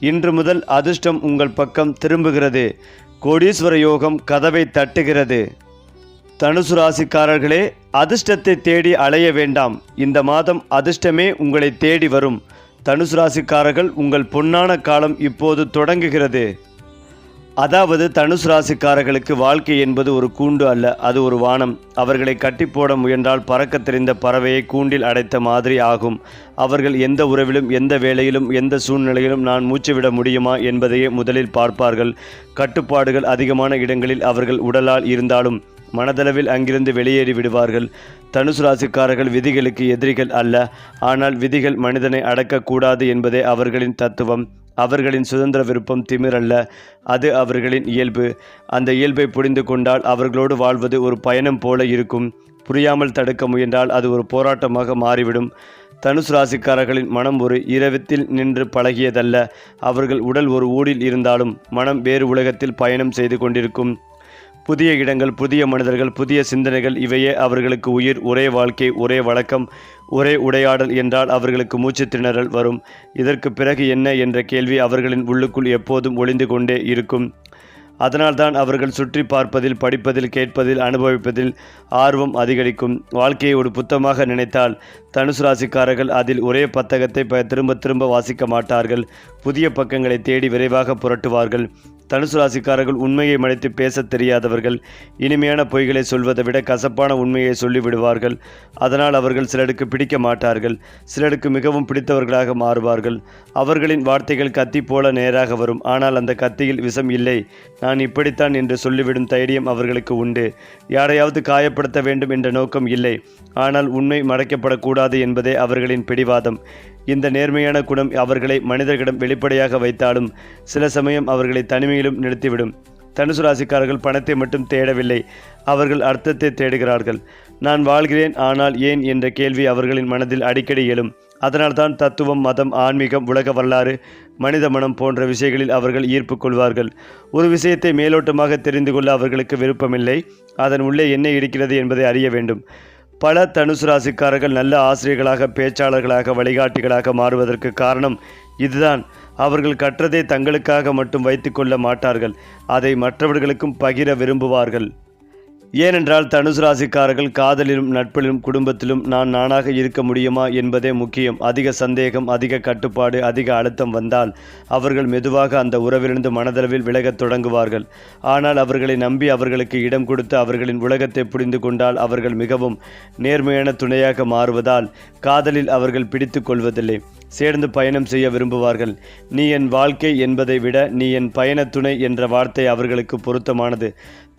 இன்று முதல் அதிர்ஷ்டம் உங்கள் பக்கம் திரும்புகிறது. கோடீஸ்வர யோகம் கதவை தட்டுகிறது. தனுசு ராசிக்காரர்களே, அதிர்ஷ்டத்தை தேடி அலைய வேண்டாம். இந்த மாதம் அதிர்ஷ்டமே உங்களை தேடி வரும். தனுசு ராசிக்காரர்கள், உங்கள் பொன்னான காலம் இப்போது தொடங்குகிறது. அதாவது தனுசு ராசிக்காரர்களுக்கு வாழ்க்கை என்பது ஒரு கூண்டு அல்ல, அது ஒரு வானம். அவர்களை கட்டி போட முயன்றால் பறக்க தெரிந்த பறவையை கூண்டில் அடைத்த மாதிரி ஆகும். அவர்கள் எந்த உறவிலும், எந்த வேளையிலும், எந்த சூழ்நிலையிலும் நான் மூச்சுவிட முடியுமா என்பதையே முதலில் பார்ப்பார்கள். கட்டுப்பாடுகள் அதிகமான இடங்களில் அவர்கள் உடலால் இருந்தாலும் மனதளவில் அங்கிருந்து வெளியேறி விடுவார்கள். தனுசு ராசிக்காரர்கள் விதிகளுக்கு எதிரிகள் அல்ல, ஆனால் விதிகள் மனிதனை அடக்கக்கூடாது என்பதே அவர்களின் தத்துவம். அவர்களின் சுதந்திர விருப்பம் திமிரல்ல, அது அவர்களின் இயல்பு. அந்த இயல்பை புரிந்து கொண்டால் அவர்களோடு வாழ்வது ஒரு பயணம் போல இருக்கும். புரியாமல் தடுக்க முயன்றால் அது ஒரு போராட்டமாக மாறிவிடும். தனுசு ராசிக்காரர்களின் மனம் ஒரு இரவத்தில் நின்று பழகியதல்ல. அவர்கள் உடல் ஒரு ஊரில் இருந்தாலும் மனம் வேறு உலகத்தில் பயணம் செய்து கொண்டிருக்கும். புதிய இடங்கள், புதிய மனிதர்கள், புதிய சிந்தனைகள், இவையே அவர்களுக்கு உயிர். ஒரே வாழ்க்கை, ஒரே வழக்கம், ஒரே உடையாடல் என்றால் அவர்களுக்கு மூச்சு திணறல் வரும். இதற்கு பிறகு என்ன என்ற கேள்வி அவர்களின் உள்ளுக்குள் எப்போதும் ஒளிந்து கொண்டே இருக்கும். அதனால்தான் அவர்கள் சுற்றி பார்ப்பதில், படிப்பதில், கேட்பதில், அனுபவிப்பதில் ஆர்வம் அதிகரிக்கும். வாழ்க்கையை ஒரு புத்தகமாக நினைத்தால் தனுசு ராசிக்காரர்கள் அதில் ஒரே பத்தகத்தை திரும்ப திரும்ப வாசிக்க மாட்டார்கள். புதிய பக்கங்களை தேடி விரைவாக புரட்டுவார்கள். தனுசு ராசிக்காரர்கள் உண்மையை மறைத்து பேசத் தெரியாதவர்கள். இனிமையான பொய்களை சொல்வதை விட கசப்பான உண்மையை சொல்லிவிடுவார்கள். அதனால் அவர்கள் சிலருக்கு பிடிக்க மாட்டார்கள், சிலருக்கு மிகவும் பிடித்தவர்களாக மாறுவார்கள். அவர்களின் வார்த்தைகள் கத்தி போல நேராக வரும். ஆனால் அந்த கத்தியில் விஷம் இல்லை. நான் இப்படித்தான் என்று சொல்லிவிடும் தைரியம் அவர்களுக்கு உண்டு. யாரையாவது காயப்படுத்த வேண்டும் என்ற நோக்கம் இல்லை. ஆனால் உண்மை மறைக்கப்படக்கூடாது என்பதே அவர்களின் பிடிவாதம். இந்த நேர்மையான குணம் அவர்களை மனிதர்களிடம் வெளிப்படையாக வைத்தாலும் சில சமயம் அவர்களை தனிமையிலும் நிறுத்திவிடும். தனுசு ராசிக்காரர்கள் பணத்தை மட்டும் தேடவில்லை, அவர்கள் அர்த்தத்தை தேடுகிறார்கள். நான் வாழ்கிறேன், ஆனால் ஏன் என்ற கேள்வி அவர்களின் மனதில் அடிக்கடி எழும். அதனால்தான் தத்துவம், மதம், ஆன்மீகம், உலக வரலாறு, மனித மனம் போன்ற விஷயங்களில் அவர்கள் ஈர்ப்பு கொள்வார்கள். ஒரு விஷயத்தை மேலோட்டமாக தெரிந்து கொள்ள அவர்களுக்கு விருப்பமில்லை. அதன் உள்ளே என்ன இருக்கிறது என்பதை அறிய வேண்டும். பல தனுசு ராசிக்காரர்கள் நல்ல ஆசிரியர்களாக, பேச்சாளர்களாக, வழிகாட்டிகளாக மாறுவதற்கு காரணம் இதுதான். அவர்கள் கற்றதை தங்களுக்காக மட்டும் வைத்து கொள்ள மாட்டார்கள், அதை மற்றவர்களுக்கும் பகிர விரும்புவார்கள். ஏனென்றால் தனுசு ராசிக்காரர்கள் காதலிலும், நட்பிலும், குடும்பத்திலும் நான் நானாக இருக்க முடியுமா என்பதே முக்கியம். அதிக சந்தேகம், அதிக கட்டுப்பாடு, அதிக அழுத்தம் வந்தால் அவர்கள் மெதுவாக அந்த உறவிலிருந்து மனதளவில் விலகத் தொடங்குவார்கள். ஆனால் அவர்களை நம்பி அவர்களுக்கு இடம் கொடுத்து அவர்களின் உலகத்தை புரிந்து கொண்டால் அவர்கள் மிகவும் நேர்மையான துணையாக மாறுவதால் காதலில் அவர்கள் பிடித்து கொள்வதில்லை, சேர்ந்து பயணம் செய்ய விரும்புவார்கள். நீ என் வாழ்க்கை என்பதை விட நீ என் பயண துணை என்ற வார்த்தை அவர்களுக்கு பொருத்தமானது.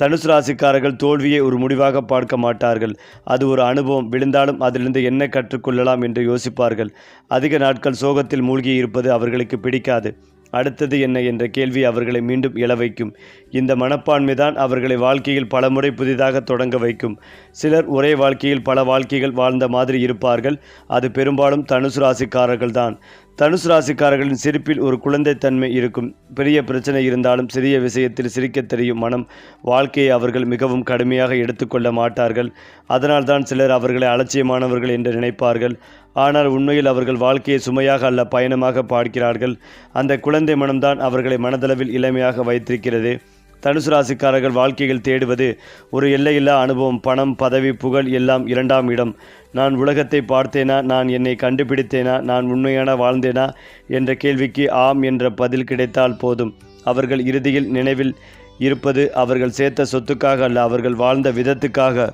தனுசு ராசிக்காரர்கள் தோல்வியை ஒரு முடிவாக பார்க்க மாட்டார்கள். அது ஒரு அனுபவம். விழுந்தாலும் அதிலிருந்து என்ன கற்றுக்கொள்ளலாம் என்று யோசிப்பார்கள். அதிக நாட்கள் சோகத்தில் மூழ்கி இருப்பது அவர்களுக்கு பிடிக்காது. அடுத்தது என்ன என்ற கேள்வி அவர்களை மீண்டும் எழ வைக்கும். இந்த மனப்பான்மைதான் அவர்களை வாழ்க்கையில் பலமுறை புதிதாக தொடங்க வைக்கும். சிலர் ஒரே வாழ்க்கையில் பல வாழ்க்கைகள் வாழ்ந்த மாதிரி இருப்பார்கள். அது பெரும்பாலும் தனுசு ராசிக்காரர்கள் தான். தனுசு ராசிக்காரர்களின் சிரிப்பில் ஒரு குழந்தைத்தன்மை இருக்கும். பெரிய பிரச்சனை இருந்தாலும் சிறிய விஷயத்தில் சிரிக்கத் தெரியும் மனம். வாழ்க்கையை அவர்கள் மிகவும் கடுமையாக எடுத்துக்கொள்ள மாட்டார்கள். அதனால்தான் சிலர் அவர்களை அலட்சியமானவர்கள் என்று நினைப்பார்கள். ஆனால் உண்மையில் அவர்கள் வாழ்க்கையை சுமையாக அல்ல, பயணமாக பார்க்கிறார்கள். அந்த குழந்தை மனம்தான் அவர்களை மனதளவில் இளமையாக வைத்திருக்கிறது. தனுசு ராசிக்காரர்கள் வாழ்க்கையில் தேடுவது ஒரு எல்லையில்லா அனுபவம். பணம், பதவி, புகழ் எல்லாம் இரண்டாம் இடம். நான் உலகத்தை பார்த்தேனா, நான் என்னை கண்டுபிடித்தேனா, நான் உண்மையான வாழ்ந்தேனா என்ற கேள்விக்கு ஆம் என்ற பதில் கிடைத்தால் போதும். அவர்கள் இறுதியில் நினைவில் இருப்பது அவர்கள் சேர்த்த சொத்துக்காக அல்ல, அவர்கள் வாழ்ந்த விதத்துக்காக.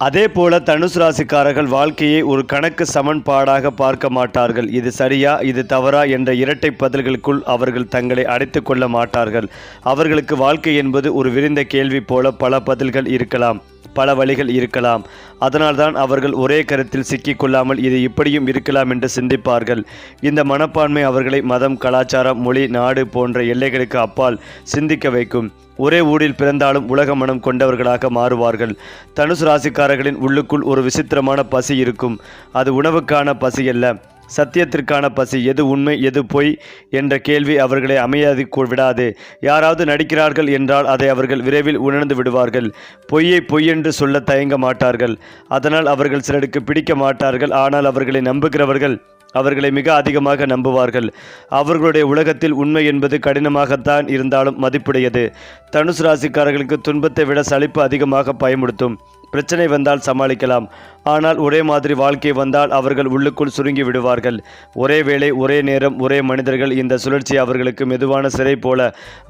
அதே போல தனுசு ராசிக்காரர்கள் வாழ்க்கையை ஒரு கணக்கு சமன்பாடாக பார்க்க மாட்டார்கள். இது சரியா, இது தவறா என்ற இரட்டை பதில்களுக்குள் அவர்கள் தங்களை அடைத்து கொள்ள மாட்டார்கள். அவர்களுக்கு வாழ்க்கை என்பது ஒரு விரிந்த கேள்வி போல பல பதில்கள் இருக்கலாம், பல வழிகள் இருக்கலாம். அதனால்தான் அவர்கள் ஒரே கருத்தில் சிக்கிக்கொள்ளாமல் இது இப்படியும் இருக்கலாம் என்று சிந்திப்பார்கள். இந்த மனப்பான்மை அவர்களை மதம், கலாச்சாரம், மொழி, நாடு போன்ற எல்லைகளுக்கு அப்பால் சிந்திக்க வைக்கும். ஒரே ஊரில் பிறந்தாலும் உலக மனம் கொண்டவர்களாக மாறுவார்கள். தனுசு ராசிக்காரர்களின் உள்ளுக்குள் ஒரு விசித்திரமான பசி இருக்கும். அது உணவுக்கான பசி அல்ல, சத்தியத்திற்கான பசி. எது உண்மை, எது பொய் என்ற கேள்வி அவர்களை அமைதி விடாது. யாராவது நடிக்கிறார்கள் என்றால் அதை அவர்கள் விரைவில் உணர்ந்து விடுவார்கள். பொய்யை பொய்யென்று சொல்ல தயங்க மாட்டார்கள். அதனால் அவர்கள் சிலருக்கு பிடிக்க மாட்டார்கள். ஆனால் அவர்களை நம்புகிறவர்கள் அவர்களை மிக அதிகமாக நம்புவார்கள். அவர்களுடைய உலகத்தில் உண்மை என்பது கடினமாகத்தான் இருந்தாலும் மதிப்புடையது. தனுசு ராசிக்காரர்களுக்கு துன்பத்தை விட சலிப்பு அதிகமாக பயமுடுத்தும். பிரச்சனை வந்தால் சமாளிக்கலாம். ஆனால் ஒரே மாதிரி வாழ்க்கை வந்தால் அவர்கள் உள்ளுக்குள் சுருங்கி விடுவார்கள். ஒரே வேளை, ஒரே நேரம், ஒரே மனிதர்கள், இந்த சுழற்சி அவர்களுக்கு மெதுவான சிறை போல.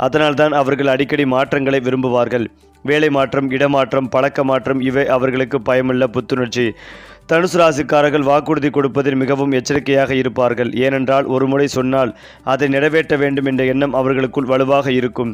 அதனால்தான் அவர்கள் அடிக்கடி மாற்றங்களை விரும்புவார்கள். வேலை மாற்றம், இடமாற்றம், பழக்க மாற்றம் இவை அவர்களுக்கு பயமுள்ள புத்துணர்ச்சி. தனுசு ராசிக்காரர்கள் வாக்குறுதி கொடுப்பதில் மிகவும் எச்சரிக்கையாக இருப்பார்கள். ஏனென்றால் ஒரு முறை சொன்னால் அதை நிறைவேற்ற வேண்டும் என்ற எண்ணம் அவர்களுக்குள் வலுவாக இருக்கும்.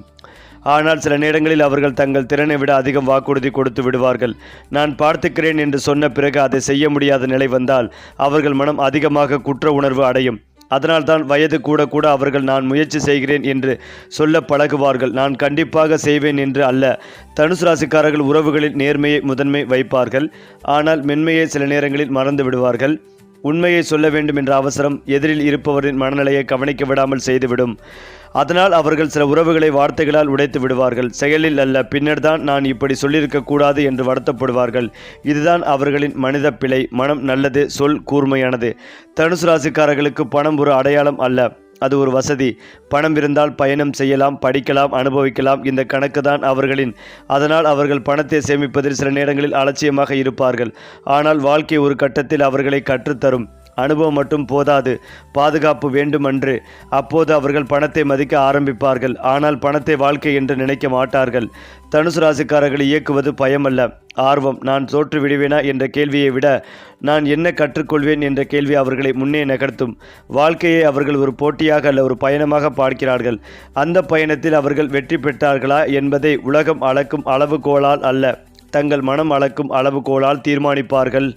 ஆனால் சில நேரங்களில் அவர்கள் தங்கள் திறனை விட அதிகம் வாக்குறுதி கொடுத்து விடுவார்கள். நான் பார்த்துக்கிறேன் என்று சொன்ன பிறகு அதை செய்ய முடியாத நிலை வந்தால் அவர்கள் மனம் அதிகமாக குற்ற உணர்வு அடையும். அதனால்தான் வயது கூட கூட அவர்கள் நான் முயற்சி செய்கிறேன் என்று சொல்ல பழகுவார்கள். நான் கண்டிப்பாக செய்வேன் என்று அல்ல. தனுசு ராசிக்காரர்கள் உறவுகளில் நேர்மையை முதன்மை வைப்பார்கள். ஆனால் மென்மையை சில நேரங்களில் மறந்து விடுவார்கள். உண்மையை சொல்ல வேண்டும் என்ற அவசரம் எதிரில் இருப்பவரின் மனநிலையை கவனிக்க விடாமல் செய்துவிடும். அதனால் அவர்கள் சில உறவுகளை வார்த்தைகளால் உடைத்து விடுவார்கள். செயலில் அல்ல. பின்னர் தான் நான் இப்படி சொல்லியிருக்கக்கூடாது என்று வருத்தப்படுவார்கள். இதுதான் அவர்களின் மனித பிழை. மனம் நல்லது, சொல் கூர்மையானது. தனுசு ராசிக்காரர்களுக்கு பணம் ஒரு அடையாளம் அல்ல, அது ஒரு வசதி. பணம் இருந்தால் பயணம் செய்யலாம், படிக்கலாம், அனுபவிக்கலாம். இந்த கணக்கு தான் அவர்களின். அதனால் அவர்கள் பணத்தை சேமிப்பதில் சில நேரங்களில் அலட்சியமாக இருப்பார்கள். ஆனால் வாழ்க்கை ஒரு கட்டத்தில் அவர்களை கற்றுத்தரும். அனுபவம் மட்டும் போதாது, பாதுகாப்பு வேண்டுமன்று. அப்போது அவர்கள் பணத்தை மதிக்க ஆரம்பிப்பார்கள். ஆனால் பணத்தை வாழ்க்கை என்று நினைக்க மாட்டார்கள். தனுசு ராசிக்காரர்களை இயக்குவது பயமல்ல, ஆர்வம். நான் தோற்று விடுவேனா என்ற கேள்வியை விட நான் என்ன கற்றுக்கொள்வேன் என்ற கேள்வி அவர்களை முன்னே நகர்த்தும். வாழ்க்கையை அவர்கள் ஒரு போட்டியாக அல்ல, ஒரு பயணமாக பார்க்கிறார்கள். அந்த பயணத்தில் அவர்கள் வெற்றி பெற்றார்களா என்பதை உலகம் அளக்கும் அளவுகோலால் அல்ல, தங்கள் மனம் அளக்கும் அளவுகோலால் தீர்மானிப்பார்கள்.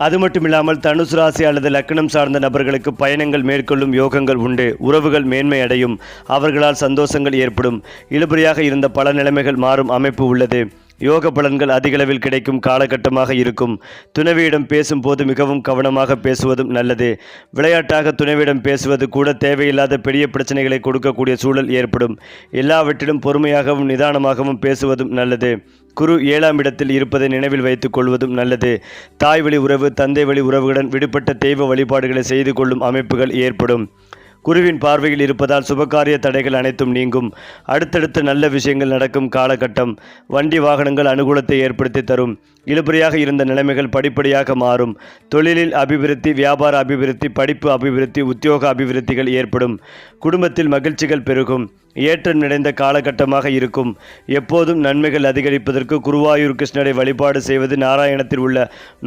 அது மட்டுமில்லாமல் தனுசு ராசி அல்லது லக்னம் சார்ந்த நபர்களுக்கு பயணங்கள் மேற்கொள்ளும் யோகங்கள் உண்டு. உறவுகள் மேன்மை அடையும். அவர்களால் சந்தோஷங்கள் ஏற்படும். இழுபறியாக இருந்த பல நிலைமைகள் மாறும் அமைப்பு உள்ளது. யோக பலன்கள் அதிகளவில் கிடைக்கும் காலகட்டமாக இருக்கும். துணைவியிடம் பேசும்போது மிகவும் கவனமாக பேசுவதும் நல்லது. விளையாட்டாக துணைவியிடம் பேசுவது கூட தேவையில்லாத பெரிய பிரச்சனைகளை கொடுக்கக்கூடிய சூழல் ஏற்படும். எல்லாவற்றிலும் பொறுமையாகவும் நிதானமாகவும் பேசுவதும் நல்லது. குரு 7ஆம் இடத்தில் இருப்பதை நினைவில் வைத்துக் கொள்வதும் நல்லது. தாய் வழி உறவு, தந்தை வழி உறவுகளுடன் விடுபட்ட தெய்வ வழிபாடுகளை செய்து கொள்ளும் அமைப்புகள் ஏற்படும். குருவின் பார்வையில் இருப்பதால் சுபகாரிய தடைகள் அனைத்தும் நீங்கும். அடுத்தடுத்து நல்ல விஷயங்கள் நடக்கும் காலகட்டம். வண்டி வாகனங்கள் அனுகூலத்தை ஏற்படுத்தி தரும். இழுபறியாக இருந்த நிலைமைகள் படிப்படியாக மாறும். தொழிலில் அபிவிருத்தி, வியாபார அபிவிருத்தி, படிப்பு அபிவிருத்தி, உத்தியோக அபிவிருத்திகள் ஏற்படும். குடும்பத்தில் மகிழ்ச்சிகள் பெருகும். ஏற்றம் நிறைந்த காலகட்டமாக இருக்கும். எப்போதும் நன்மைகள் அதிகரிப்பதற்கு குருவாயூர் கிருஷ்ணரை வழிபாடு செய்வது, நாராயணத்தில் உள்ள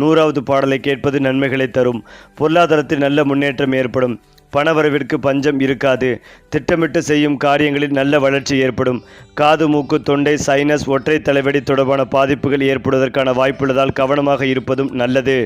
100வது பாடலை கேட்பது நன்மைகளை தரும். பொருளாதாரத்தில் நல்ல முன்னேற்றம் ஏற்படும். பணவரவிற்கு பஞ்சம் இருக்காது. திட்டமிட்டு செய்யும் காரியங்களில் நல்ல வளர்ச்சி ஏற்படும். காது, மூக்கு, தொண்டை, சைனஸ், ஒற்றை தலைவலி தொடர்பான பாதிப்புகள் ஏற்படுவதற்கான வாய்ப்புள்ளதால் கவனமாக இருப்பதும் நல்லது.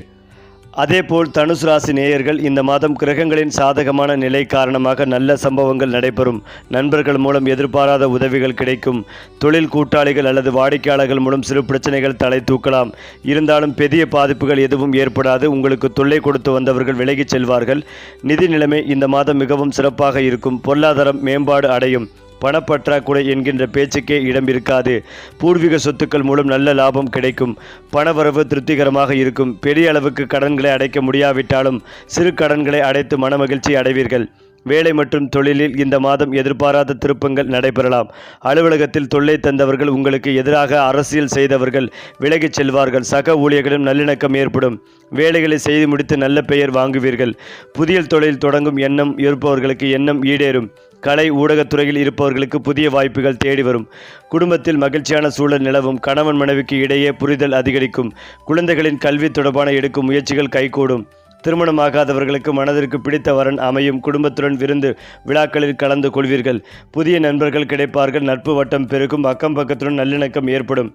அதேபோல் தனுசு ராசி நேயர்கள், இந்த மாதம் கிரகங்களின் சாதகமான நிலை காரணமாக நல்ல சம்பவங்கள் நடைபெறும். நண்பர்கள் மூலம் எதிர்பாராத உதவிகள் கிடைக்கும். தொழில் கூட்டாளிகள் அல்லது வாடிக்கையாளர்கள் மூலம் சிறு பிரச்சனைகள் தலை தூக்கலாம். இருந்தாலும் பெரிய பாதிப்புகள் எதுவும் ஏற்படாது. உங்களுக்கு தொல்லை கொடுத்து வந்தவர்கள் விலகிச் செல்வார்கள். நிதி நிலைமை இந்த மாதம் மிகவும் சிறப்பாக இருக்கும். பொருளாதாரம் மேம்பாடு அடையும். பணப்பற்றாக்குறை என்கின்ற பேச்சுக்கே இடம் இருக்காது. பூர்வீக சொத்துக்கள் மூலம் நல்ல லாபம் கிடைக்கும். பணவரவு திருப்திகரமாக இருக்கும். பெரிய அளவுக்கு கடன்களை அடைக்க முடியாவிட்டாலும் சிறு கடன்களை அடைத்து மனமகிழ்ச்சி அடைவீர்கள். வேலை மற்றும் தொழிலில் இந்த மாதம் எதிர்பாராத திருப்பங்கள் நடைபெறலாம். அலுவலகத்தில் தொல்லை தந்தவர்கள், உங்களுக்கு எதிராக அரசியல் செய்தவர்கள் விலகிச் செல்வார்கள். சக ஊழியர்களிடம் நல்லிணக்கம் ஏற்படும். வேலைகளை செய்து முடித்து நல்ல பெயர் வாங்குவீர்கள். புதிய தொழில் தொடங்கும் எண்ணம் இருப்பவர்களுக்கு எண்ணம் ஈடேறும். கலை ஊடகத்துறையில் இருப்பவர்களுக்கு புதிய வாய்ப்புகள் தேடி வரும். குடும்பத்தில் மகிழ்ச்சியான சூழல் நிலவும். கணவன் மனைவிக்கு இடையே புரிதல் அதிகரிக்கும். குழந்தைகளின் கல்வி தொடர்பான எடுக்கும் முயற்சிகள் கைகூடும். திருமணமாகாதவர்களுக்கு மனதிற்கு பிடித்த வரன் அமையும். குடும்பத்துடன் விருந்து விழாக்களில் கலந்து கொள்வீர்கள். புதிய நண்பர்கள் கிடைப்பார்கள். நட்பு வட்டம் பெருகும். அக்கம் பக்கத்துடன் நல்லிணக்கம் ஏற்படும்.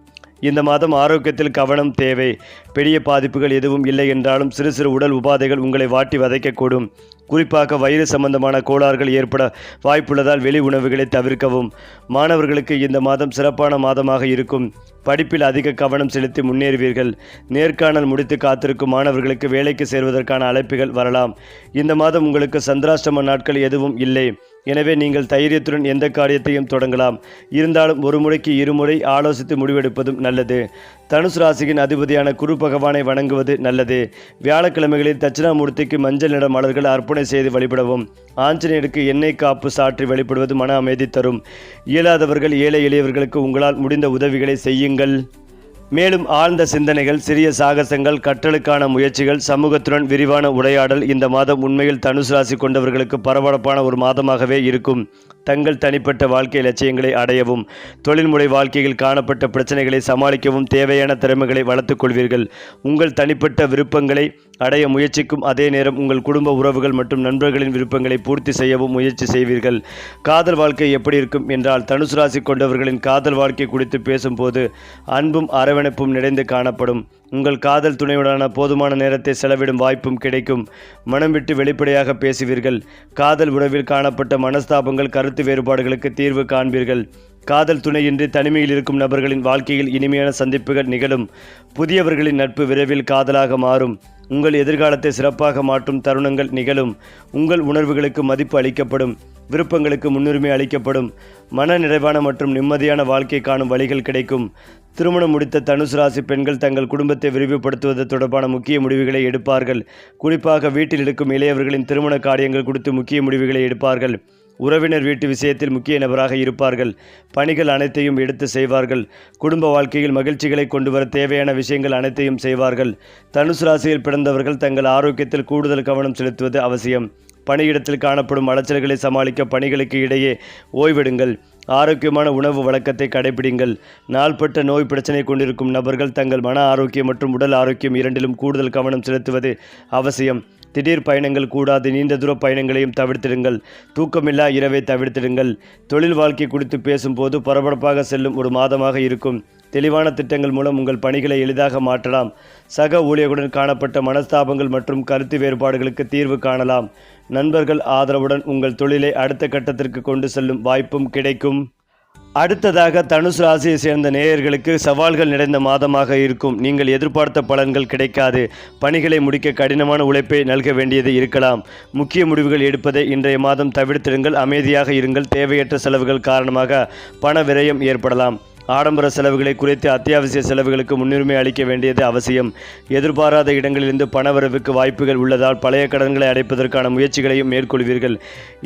இந்த மாதம் ஆரோக்கியத்தில் கவனம் தேவை. பெரிய பாதிப்புகள் எதுவும் இல்லை என்றாலும் சிறு சிறு உடல் உபாதைகள் உங்களை வாட்டி வதைக்கக்கூடும். குறிப்பாக வயிறு சம்பந்தமான கோளாறுகள் ஏற்பட வாய்ப்புள்ளதால் வெளி உணவுகளை தவிர்க்கவும். மாணவர்களுக்கு இந்த மாதம் சிறப்பான மாதமாக இருக்கும். படிப்பில் அதிக கவனம் செலுத்தி முன்னேறுவீர்கள். நேர்காணல் முடித்து காத்திருக்கும் மாணவர்களுக்கு வேலைக்கு சேர்வதற்கான அழைப்புகள் வரலாம். இந்த மாதம் உங்களுக்கு சந்திராஷ்டம நாட்கள் எதுவும் இல்லை. எனவே நீங்கள் தைரியத்துடன் எந்த காரியத்தையும் தொடங்கலாம். இருந்தாலும் ஒரு முறைக்கு இருமுறை ஆலோசித்து முடிவெடுப்பதும் நல்லது. தனுசு ராசியின் அதிபதியான குரு பகவானை வணங்குவது நல்லது. வியாழக்கிழமைகளில் தட்சிணாமூர்த்திக்கு மஞ்சள் நிற மலர்கள் அர்ப்பணை செய்து வழிபடவும். ஆஞ்சநேயருக்கு எண்ணெய் காப்பு சாற்றி வழிபடுவது மன அமைதி தரும். இயலாதவர்கள் ஏழை எளியவர்களுக்கு உங்களால் முடிந்த உதவிகளை செய்யுங்கள். மேலும் ஆழ்ந்த சிந்தனைகள், சிறிய சாகசங்கள், கற்றலுக்கான முயற்சிகள், சமூகத்துடன் விரிவான உரையாடல் இந்த மாதம் உண்மையில் தனுசு ராசி கொண்டவர்களுக்கு பரபரப்பான ஒரு மாதமாகவே இருக்கும். தங்கள் தனிப்பட்ட வாழ்க்கை லட்சியங்களை அடையவும், தொழில்முறை வாழ்க்கையில் காணப்பட்ட பிரச்சனைகளை சமாளிக்கவும் தேவையான திறமைகளை வளர்த்துக் கொள்வீர்கள். உங்கள் தனிப்பட்ட விருப்பங்களை அடைய முயற்சிக்கும் அதே நேரம் உங்கள் குடும்ப உறவுகள் மற்றும் நண்பர்களின் விருப்பங்களை பூர்த்தி செய்யவும் முயற்சி செய்வீர்கள். காதல் வாழ்க்கை எப்படி இருக்கும் என்றால், தனுசு ராசி கொண்டவர்களின் காதல் வாழ்க்கை குறித்து பேசும்போது அன்பும் அரவணைப்பும் நிறைந்து காணப்படும். உங்கள் காதல் துணையுடனான போதுமான நேரத்தை செலவிடும் வாய்ப்பும் கிடைக்கும். மனம் விட்டு வெளிப்படையாக பேசுவீர்கள். காதல் உறவில் காணப்பட்ட மனஸ்தாபங்கள், கருத்து வேறுபாடுகளுக்கு தீர்வு காண்பீர்கள். காதல் துணையின்றி தனிமையில் இருக்கும் நபர்களின் வாழ்க்கையில் இனிமையான சந்திப்புகள் நிகழும். புதியவர்களின் நட்பு விரைவில் காதலாக மாறும். உங்கள் எதிர்காலத்தை சிறப்பாக மாற்றும் தருணங்கள் நிகழும். உங்கள் உணர்வுகளுக்கு மதிப்பு அளிக்கப்படும். விருப்பங்களுக்கு முன்னுரிமை அளிக்கப்படும். மன நிறைவான மற்றும் நிம்மதியான வாழ்க்கை காணும் வழிகள் கிடைக்கும். திருமணம் முடித்த தனுசு ராசி பெண்கள் தங்கள் குடும்பத்தை விரிவுபடுத்துவது தொடர்பான முக்கிய முடிவுகளை எடுப்பார்கள். குறிப்பாக வீட்டில் இருக்கும் இளையவர்களின் திருமண காரியங்கள் குறித்து முக்கிய முடிவுகளை எடுப்பார்கள். உறவினர் வீட்டு விஷயத்தில் முக்கிய நபராக இருப்பார்கள். பணிகள் அனைத்தையும் எடுத்து செய்வார்கள். குடும்ப வாழ்க்கையில் மகிழ்ச்சிகளை கொண்டுவர தேவையான விஷயங்கள் அனைத்தையும் செய்வார்கள். தனுசு ராசியில் பிறந்தவர்கள் தங்கள் ஆரோக்கியத்தில் கூடுதல் கவனம் செலுத்துவது அவசியம். பணியிடத்தில் காணப்படும் அலைச்சல்களை சமாளிக்க பணிகளுக்கு இடையே ஓய்வெடுங்கள். ஆரோக்கியமான உணவு வழக்கத்தை கடைபிடிங்கள். நாள்பட்ட நோய் பிரச்சனை கொண்டிருக்கும் நபர்கள் தங்கள் மன ஆரோக்கியம் மற்றும் உடல் ஆரோக்கியம் இரண்டிலும் கூடுதல் கவனம் செலுத்துவது அவசியம். திடீர் பயணங்கள் கூடாது. நீண்ட தூர பயணங்களையும் தவிர்த்திடுங்கள். தூக்கமில்லா இரவை தவிர்த்திடுங்கள். தொழில் வாழ்க்கை குறித்து பேசும்போது பரபரப்பாக செல்லும் ஒரு மாதமாக இருக்கும். தெளிவான திட்டங்கள் மூலம் உங்கள் பணிகளை எளிதாக மாற்றலாம். சக ஊழியர்களுடன் காணப்பட்ட மனஸ்தாபங்கள் மற்றும் கருத்து வேறுபாடுகளுக்கு தீர்வு காணலாம். நண்பர்கள் ஆதரவுடன் உங்கள் தொழிலை அடுத்த கட்டத்திற்கு கொண்டு செல்லும் வாய்ப்பும் கிடைக்கும். அடுத்ததாக தனுசு ராசியை சேர்ந்த நேயர்களுக்கு சவால்கள் நிறைந்த மாதமாக இருக்கும். நீங்கள் எதிர்பார்த்த பலன்கள் கிடைக்காது. பணிகளை முடிக்க கடினமான உழைப்பை நல்க வேண்டியது இருக்கலாம். முக்கிய முடிவுகள் எடுப்பதை இன்றைய மாதம் தவிர்த்திடுங்கள். அமைதியாக இருங்கள். தேவையற்ற செலவுகள் காரணமாக பண விரயம் ஏற்படலாம். ஆடம்பர செலவுகளை குறைத்து அத்தியாவசிய செலவுகளுக்கு முன்னுரிமை அளிக்க வேண்டியது அவசியம். எதிர்பாராத இடங்களிலிருந்து பணவரவுக்கு வாய்ப்புகள் உள்ளதால் பழைய கடன்களை அடைப்பதற்கான முயற்சிகளையும் மேற்கொள்வீர்கள்.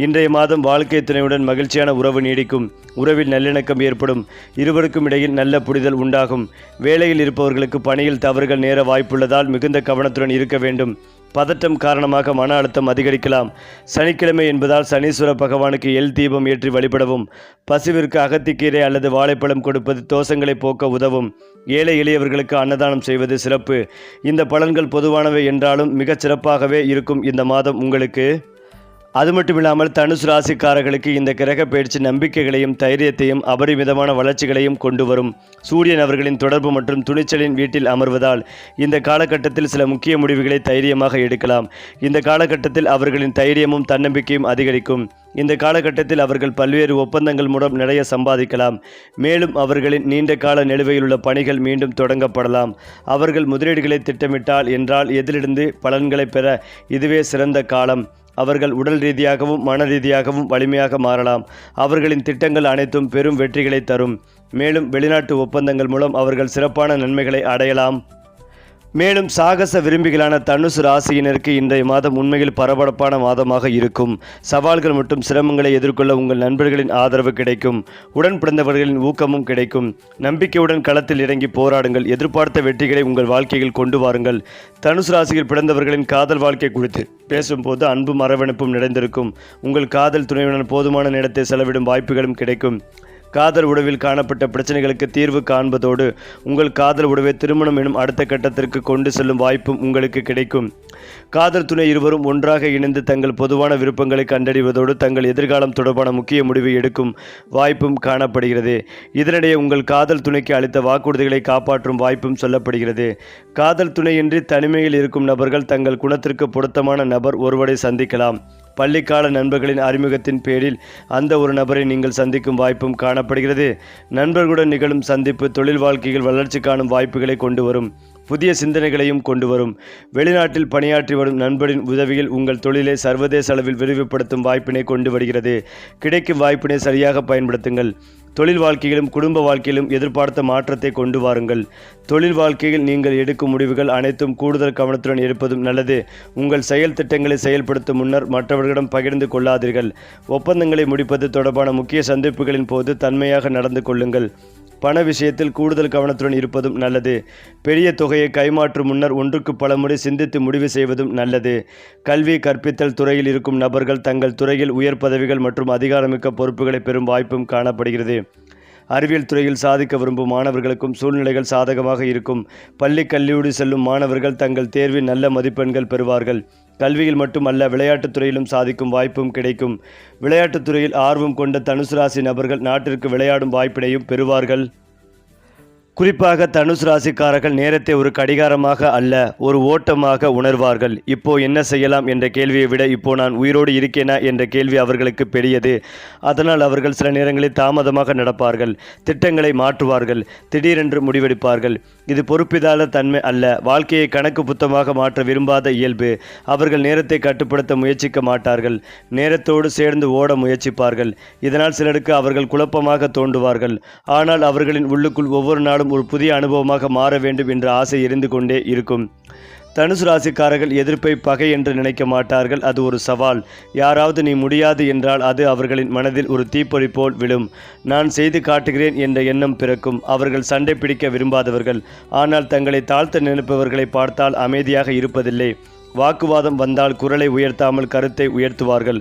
இன்றைய மாதம் வாழ்க்கை துணையுடன் மகிழ்ச்சியான உறவு நீடிக்கும். உறவில் நல்லிணக்கம் ஏற்படும். இருவருக்கும் இடையில் நல்ல புரிதல் உண்டாகும். வேலையில் இருப்பவர்களுக்கு பணியில் தவறுகள் நேர வாய்ப்புள்ளதால் மிகுந்த கவனத்துடன் இருக்க வேண்டும். பதட்டம் காரணமாக மன அழுத்தம் அதிகரிக்கலாம். சனிக்கிழமை என்பதால் சனீஸ்வர பகவானுக்கு எல் தீபம் ஏற்றி வழிபடவும். பசுவிற்கு அகத்திக்கீரை அல்லது வாழைப்பழம் கொடுப்பது தோஷங்களை போக்க உதவும். ஏழை எளியவர்களுக்கு அன்னதானம் செய்வது சிறப்பு. இந்த பலன்கள் பொதுவானவை என்றாலும் மிகச் சிறப்பாகவே இருக்கும் இந்த மாதம் உங்களுக்கு. அது மட்டுமில்லாமல் தனுசு ராசிக்காரர்களுக்கு இந்த கிரக பயிற்சி நம்பிக்கைகளையும் தைரியத்தையும் அபரிமிதமான வளர்ச்சிகளையும் கொண்டு வரும். சூரியன் அவர்களின் தொடர்பு மற்றும் துணிச்சலின் வீட்டில் அமர்வதால் இந்த காலகட்டத்தில் சில முக்கிய முடிவுகளை தைரியமாக எடுக்கலாம். இந்த காலகட்டத்தில் அவர்களின் தைரியமும் தன்னம்பிக்கையும் அதிகரிக்கும். இந்த காலகட்டத்தில் அவர்கள் பல்வேறு ஒப்பந்தங்கள் மூலம் நிறைய சம்பாதிக்கலாம். மேலும் அவர்களின் நீண்ட கால நிலுவையில் உள்ள பணிகள் மீண்டும் தொடங்கப்படலாம். அவர்கள் முதலீடுகளை திட்டமிட்டால் என்றால் எதிலிருந்து பலன்களை பெற இதுவே சிறந்த காலம். அவர்கள் உடல் ரீதியாகவும் மன ரீதியாகவும் வலிமையாக மாறலாம். அவர்களின் திட்டங்கள் அனைத்தும் பெரும் வெற்றிகளை தரும். மேலும் வெளிநாட்டு ஒப்பந்தங்கள் மூலம் அவர்கள் சிறப்பான நன்மைகளை அடையலாம். மேலும் சாகச விரும்பிகளான தனுசு ராசியினருக்கு இன்றைய மாதம் உண்மையில் பரபரப்பான மாதமாக இருக்கும். சவால்கள் மற்றும் சிரமங்களை எதிர்கொள்ள உங்கள் நண்பர்களின் ஆதரவு கிடைக்கும். உடன் பிறந்தவர்களின் ஊக்கமும் கிடைக்கும். நம்பிக்கையுடன் களத்தில் இறங்கி போராடுங்கள். எதிர்பார்த்த வெற்றிகளை உங்கள் வாழ்க்கையில் கொண்டு வாருங்கள். தனுசு ராசியில் பிறந்தவர்களின் காதல் வாழ்க்கை குறித்து பேசும்போது அன்பும் அரவணைப்பும் நிறைந்திருக்கும். உங்கள் காதல் துணையுடன் போதுமான நேரத்தை செலவிடும் வாய்ப்புகளும் கிடைக்கும். காதல் உறவில் காணப்பட்ட பிரச்சனைகளுக்கு தீர்வு காண்பதோடு உங்கள் காதல் உறவை திருமணம் எனும் அடுத்த கட்டத்திற்கு கொண்டு செல்லும் வாய்ப்பும் உங்களுக்கு கிடைக்கும். காதல் துணை இருவரும் ஒன்றாக இணைந்து தங்கள் பொதுவான விருப்பங்களை கண்டறிவதோடு தங்கள் எதிர்காலம் தொடர்பான முக்கிய முடிவை எடுக்கும் வாய்ப்பும் காணப்படுகிறது. இதனிடையே உங்கள் காதல் துணைக்கு அளித்த வாக்குறுதிகளை காப்பாற்றும் வாய்ப்பும் சொல்லப்படுகிறது. காதல் துணையின்றி தனிமையில் இருக்கும் நபர்கள் தங்கள் குணத்திற்கு பொருத்தமான நபர் ஒருவரை சந்திக்கலாம். பள்ளிக்கால நண்பர்களின் அறிமுகத்தின் பேரில் அந்த ஒரு நபரை நீங்கள் சந்திக்கும் வாய்ப்பும் காணப்படுகிறது. நண்பர்களுடன் நிகழும் சந்திப்பு தொழில் வாழ்க்கையில் வளர்ச்சி காணும் வாய்ப்புகளை கொண்டு வரும். புதிய சிந்தனைகளையும் கொண்டு வரும். வெளிநாட்டில் பணியாற்றி வரும் நண்பரின் உதவியில் உங்கள் தொழிலை சர்வதேச அளவில் விரிவுபடுத்தும் வாய்ப்பினை கொண்டு வருகிறது. கிடைக்கும் வாய்ப்பினை சரியாக பயன்படுத்துங்கள். தொழில் வாழ்க்கையிலும் குடும்ப வாழ்க்கையிலும் எதிர்பார்த்த மாற்றத்தை கொண்டு வாருங்கள். தொழில் வாழ்க்கையில் நீங்கள் எடுக்கும் முடிவுகள் அனைத்தும் கூடுதல் கவனத்துடன் இருப்பதும் நல்லது. உங்கள் செயல் திட்டங்களை செயல்படுத்தும் முன்னர் மற்றவர்களிடம் பகிர்ந்து கொள்ளாதீர்கள். ஒப்பந்தங்களை முடிப்பது தொடர்பான முக்கிய சந்திப்புகளின் போது தன்மையாக நடந்து கொள்ளுங்கள். பண விஷயத்தில் கூடுதல் கவனத்துடன் இருப்பதும் நல்லது. பெரிய தொகையை கைமாற்றும் முன்னர் ஒன்றுக்கு பலமுறை சிந்தித்து முடிவு செய்வதும் நல்லது. கல்வி கற்பித்தல் துறையில் இருக்கும் நபர்கள் தங்கள் துறையில் உயர் பதவிகள் மற்றும் அதிகாரமிக்க பொறுப்புகளை பெறும் வாய்ப்பும் காணப்படுகிறது. அறிவியல் துறையில் சாதிக்க விரும்பும் மாணவர்களுக்கும் சூழ்நிலைகள் சாதகமாக இருக்கும். பள்ளி கல்லூரி செல்லும் மாணவர்கள் தங்கள் தேர்வில் நல்ல மதிப்பெண்கள் பெறுவார்கள். கல்வியில் மட்டுமல்ல, விளையாட்டுத் துறையிலும் சாதிக்கும் வாய்ப்பும் கிடைக்கும். விளையாட்டுத் துறையில் ஆர்வம் கொண்ட தனுசு ராசி நபர்கள் நாட்டிற்கு விளையாடும் வாய்ப்பினையும் பெறுவார்கள். குறிப்பாக தனுசு ராசிக்காரர்கள் நேரத்தை ஒரு கடிகாரமாக அல்ல, ஒரு ஓட்டமாக உணர்வார்கள். இப்போ என்ன செய்யலாம் என்ற கேள்வியை விட இப்போ நான் உயிரோடு இருக்கேனா என்ற கேள்வி அவர்களுக்கு பெரியது. அதனால் அவர்கள் சில நேரங்களில் தாமதமாக நடப்பார்கள், திட்டங்களை மாற்றுவார்கள், திடீரென்று முடிவெடுப்பார்கள். இது பொறுப்பிதால தன்மை அல்ல, வாழ்க்கையை கணக்கு புத்தகமாக மாற்ற விரும்பாத இயல்பு. அவர்கள் நேரத்தை கட்டுப்படுத்த முயற்சிக்க மாட்டார்கள், நேரத்தோடு சேர்ந்து ஓட முயற்சிப்பார்கள். இதனால் சிலருக்கு அவர்கள் குழப்பமாக தோன்றுவார்கள். ஆனால் அவர்களின் உள்ளுக்குள் ஒவ்வொரு நாளும் ஒரு புதிய அனுபவமாக மாற வேண்டும் என்ற ஆசை இருந்து கொண்டே இருக்கும். தனுசு ராசிக்காரர்கள் எதிர்ப்பை பகை என்று நினைக்க மாட்டார்கள். அது ஒரு சவால். யாராவது நீ முடியாது என்றால் அது அவர்களின் மனதில் ஒரு தீப்பொறி போல் விழும். நான் செய்து காட்டுகிறேன் என்ற எண்ணம் பிறக்கும். அவர்கள் சண்டை பிடிக்க விரும்பாதவர்கள், ஆனால் தங்களை தாழ்த்த நினைப்பவர்களை பார்த்தால் அமைதியாக இருப்பதில்லை. வாக்குவாதம் வந்தால் குரலை உயர்த்தாமல் கருத்தை உயர்த்துவார்கள்.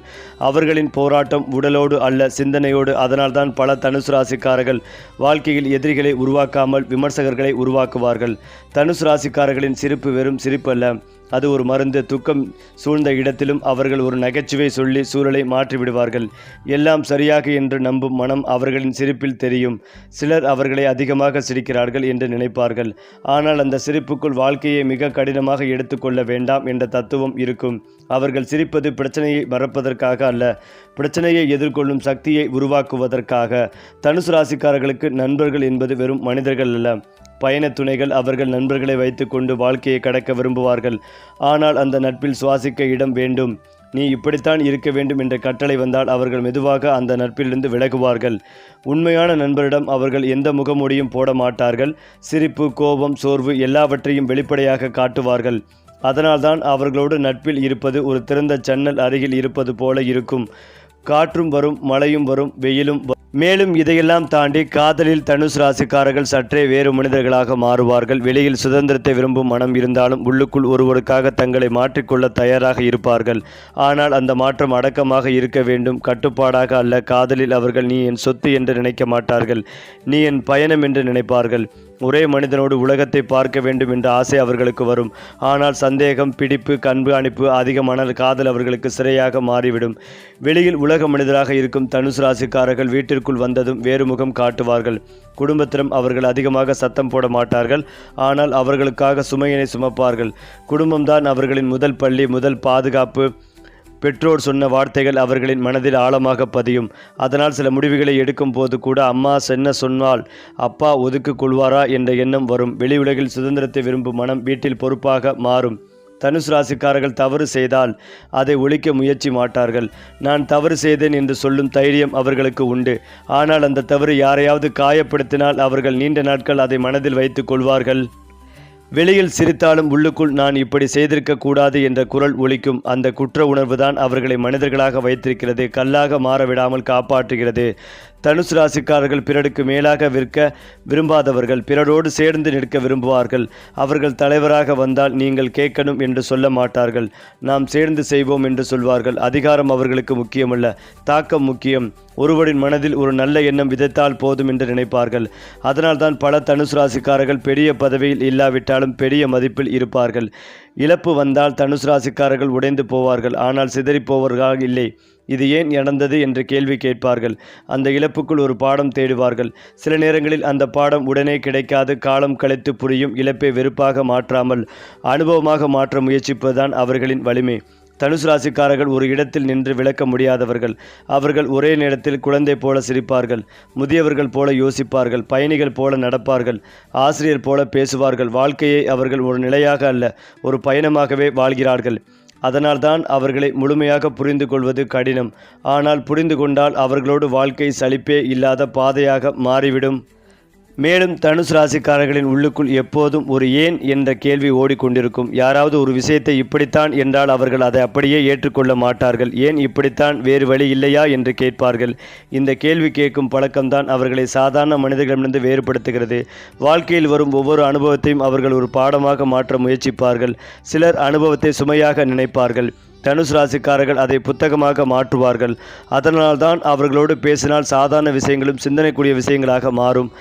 அவர்களின் போராட்டம் உடலோடு அல்ல, சிந்தனையோடு. அதனால்தான் பல தனுசு ராசிக்காரர்கள் வாழ்க்கையில் எதிரிகளை உருவாக்காமல் விமர்சகர்களை உருவாக்குவார்கள். தனுசு ராசிக்காரர்களின் சிரிப்பு வெறும் சிரிப்பு அல்ல, அது ஒரு மருந்து. துக்கம் சூழ்ந்த இடத்திலும் அவர்கள் ஒரு நகைச்சுவை சொல்லி சூழலை மாற்றிவிடுவார்கள். எல்லாம் சரியாக என்று நம்பும் மனம் அவர்களின் சிரிப்பில் தெரியும். சிலர் அவர்களை அதிகமாக சிரிக்கிறார்கள் என்று நினைப்பார்கள். ஆனால் அந்த சிரிப்புக்குள் வாழ்க்கையை மிக கடினமாக எடுத்துக்கொள்ள வேண்டாம் என்ற தத்துவம் இருக்கும். அவர்கள் சிரிப்பது பிரச்சனையை மறப்பதற்காக அல்ல, பிரச்சனையை எதிர்கொள்ளும் சக்தியை உருவாக்குவதற்காக. தனுசு ராசிக்காரர்களுக்கு நண்பர்கள் என்பது வெறும் மனிதர்கள் அல்ல, பயண துணைகள். அவர்கள் நண்பர்களை வைத்துக்கொண்டு வாழ்க்கையை கடக்க விரும்புவார்கள். ஆனால் அந்த நட்பில் சுவாசிக்க இடம் வேண்டும். நீ இப்படித்தான் இருக்க வேண்டும் என்ற கட்டளை வந்தால் அவர்கள் மெதுவாக அந்த நட்பிலிருந்து விலகுவார்கள். உண்மையான நண்பரிடம் அவர்கள் எந்த முகமூடியும் போட மாட்டார்கள். சிரிப்பு, கோபம், சோர்வு எல்லாவற்றையும் வெளிப்படையாக காட்டுவார்கள். அதனால்தான் அவர்களோடு நட்பில் இருப்பது ஒரு திறந்த ஜன்னல் அருகில் இருப்பது போல இருக்கும். காற்றும் வரும், மழையும் வரும், வெயிலும் வரும். மேலும் இதையெல்லாம் தாண்டி காதலில் தனுசு ராசிக்காரர்கள் சற்றே வேறு மனிதர்களாக மாறுவார்கள். வெளியில் சுதந்திரத்தை விரும்பும் மனம் இருந்தாலும் உள்ளுக்குள் ஒருவருக்காக தங்களை மாற்றிக்கொள்ள தயாராக இருப்பார்கள். ஆனால் அந்த மாற்றம் அடக்கமாக இருக்க வேண்டும், கட்டுப்பாடாக அல்ல. காதலில் அவர்கள் நீ என் சொத்து என்று நினைக்க மாட்டார்கள், நீ என் பயணம் என்று நினைப்பார்கள். ஒரே மனிதனோடு உலகத்தை பார்க்க வேண்டும் என்ற ஆசை அவர்களுக்கு வரும். ஆனால் சந்தேகம், பிடிப்பு, கண்காணிப்பு அதிகமான காதல் அவர்களுக்கு சிறையாக மாறிவிடும். வெளியில் உலக மனிதராக இருக்கும் தனுசு ராசிக்காரர்கள் வீட்டிற்குள் வந்ததும் வேறு முகம் காட்டுவார்கள். குடும்பத்திடம் அவர்கள் அதிகமாக சத்தம் போட மாட்டார்கள். ஆனால் அவர்களுக்காக சுமையினை சுமப்பார்கள். குடும்பம்தான் அவர்களின் முதல் பள்ளி, முதல் பாதுகாப்பு. பெற்றோர் சொன்ன வார்த்தைகள் அவர்களின் மனதில் ஆழமாக பதியும். அதனால் சில முடிவுகளை எடுக்கும் போது கூட அம்மா என்ன சொன்னால் அப்பா ஒதுக்கிக் கொள்வாரா என்ற எண்ணம் வரும். வெளி உலகில் சுதந்திரத்தை விரும்பும் மனம் வீட்டில் பொறுப்பாக மாறும். தனுசு ராசிக்காரர்கள் தவறு செய்தால் அதை ஒழிக்க முயற்சி மாட்டார்கள். நான் தவறு செய்தேன் என்று சொல்லும் தைரியம் அவர்களுக்கு உண்டு. ஆனால் அந்த தவறு யாரையாவது காயப்படுத்தினால் அவர்கள் நீண்ட நாட்கள் அதை மனதில் வைத்துக் கொள்வார்கள். வெளியில் சிரித்தாலும் உள்ளுக்குள் நான் இப்படி செய்திருக்க கூடாது என்ற குரல் ஒலிக்கும். அந்த குற்ற உணர்வுதான் அவர்களை மனிதர்களாக வைத்திருக்கிறது, கல்லாக மாற விடாமல் காப்பாற்றுகிறது. தனுசு ராசிக்காரர்கள் பிறருக்கு மேலாக விற்க விரும்பாதவர்கள், பிறரோடு சேர்ந்து நிற்க விரும்புவார்கள். அவர்கள் தலைவராக வந்தால் நீங்கள் கேட்கணும் என்று சொல்ல மாட்டார்கள், நாம் சேர்ந்து செய்வோம் என்று சொல்வார்கள். அதிகாரம் அவர்களுக்கு முக்கியமல்ல, தாக்கம் முக்கியம். ஒருவரின் மனதில் ஒரு நல்ல எண்ணம் விதைத்தால் போதும் என்று நினைப்பார்கள். அதனால்தான் பல தனுசு ராசிக்காரர்கள் பெரிய பதவியில் இல்லாவிட்டாலும் பெரிய மதிப்பில் இருப்பார்கள். இழப்பு வந்தால் தனுசு ராசிக்காரர்கள் உடைந்து போவார்கள், ஆனால் சிதறி போவார்கள் இல்லை. இது ஏன் நடந்தது என்று கேள்வி கேட்பார்கள். அந்த இழப்புக்குள் ஒரு பாடம் தேடுவார்கள். சில நேரங்களில் அந்த பாடம் உடனே கிடைக்காது, காலம் கழித்து புரியும். இழப்பை வெறுப்பாக மாற்றாமல் அனுபவமாக மாற்ற முயற்சிப்பதுதான் அவர்களின் வலிமை. தனுசு ராசிக்காரர்கள் ஒரு இடத்தில் நின்று விளக்க முடியாதவர்கள். அவர்கள் ஒரே நேரத்தில் குழந்தை போல சிரிப்பார்கள், முதியவர்கள் போல யோசிப்பார்கள், பயணிகள் போல நடப்பார்கள், ஆசிரியர் போல பேசுவார்கள். வாழ்க்கையை அவர்கள் ஒரு நிலையாக அல்ல, ஒரு பயணமாகவே வாழ்கிறார்கள். அதனால்தான் அவர்களை முழுமையாக புரிந்து கொள்வது கடினம். ஆனால் புரிந்து கொண்டால் அவர்களோடு வாழ்க்கை சலிப்பே இல்லாத பாதையாக மாறிவிடும். மேலும் தனுசு ராசிக்காரர்களின் உள்ளுக்குள் எப்போதும் ஒரு ஏன் என்ற கேள்வி ஓடிக்கொண்டிருக்கும். யாராவது ஒரு விஷயத்தை இப்படித்தான் என்றால் அவர்கள் அதை அப்படியே ஏற்றுக்கொள்ள மாட்டார்கள். ஏன் இப்படித்தான், வேறு வழி இல்லையா என்று கேட்பார்கள். இந்த கேள்வி கேட்கும் பழக்கம்தான் அவர்களை சாதாரண மனிதர்களிடமிருந்து வேறுபடுத்துகிறது. வாழ்க்கையில் வரும் ஒவ்வொரு அனுபவத்தையும் அவர்கள் ஒரு பாடமாக மாற்ற முயற்சிப்பார்கள். சிலர் அனுபவத்தை சுமையாக நினைப்பார்கள். தனுசு ராசிக்காரர்கள் அதை புத்தகமாக மாற்றுவார்கள். அதனால்தான் அவர்களோடு பேசினால் சாதாரண விஷயங்களும் சிந்தனைக்குரிய விஷயங்களாக மாறும்.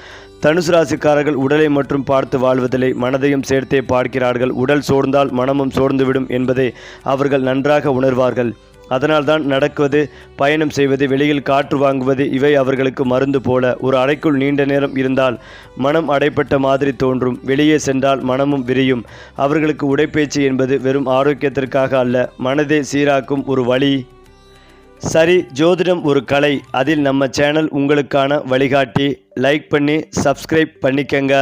தனுசு ராசிக்காரர்கள் உடலை மட்டும் பார்த்து வாழ்வதில்லை, மனதையும் சேர்த்தே பார்க்கிறார்கள். உடல் சோர்ந்தால் மனமும் சோர்ந்துவிடும் என்பதை அவர்கள் நன்றாக உணர்வார்கள். அதனால்தான் நடக்குவது, பயணம் செய்வது, வெளியில் காற்று வாங்குவது இவை அவர்களுக்கு மருந்து போல. ஒரு அறைக்குள் நீண்ட நேரம் இருந்தால் மனம் அடைப்பட்ட மாதிரி தோன்றும். வெளியே சென்றால் மனமும் விரியும். அவர்களுக்கு உடைப்பயிற்சி என்பது வெறும் ஆரோக்கியத்திற்காக அல்ல, மனதை சீராக்கும் ஒரு வழி. சரி, ஜோதிடம் ஒரு கலை. அதில் நம்ம சேனல் உங்களுக்கான வழிகாட்டி. லைக் பண்ணி சப்ஸ்கிரைப் பண்ணிக்கங்க.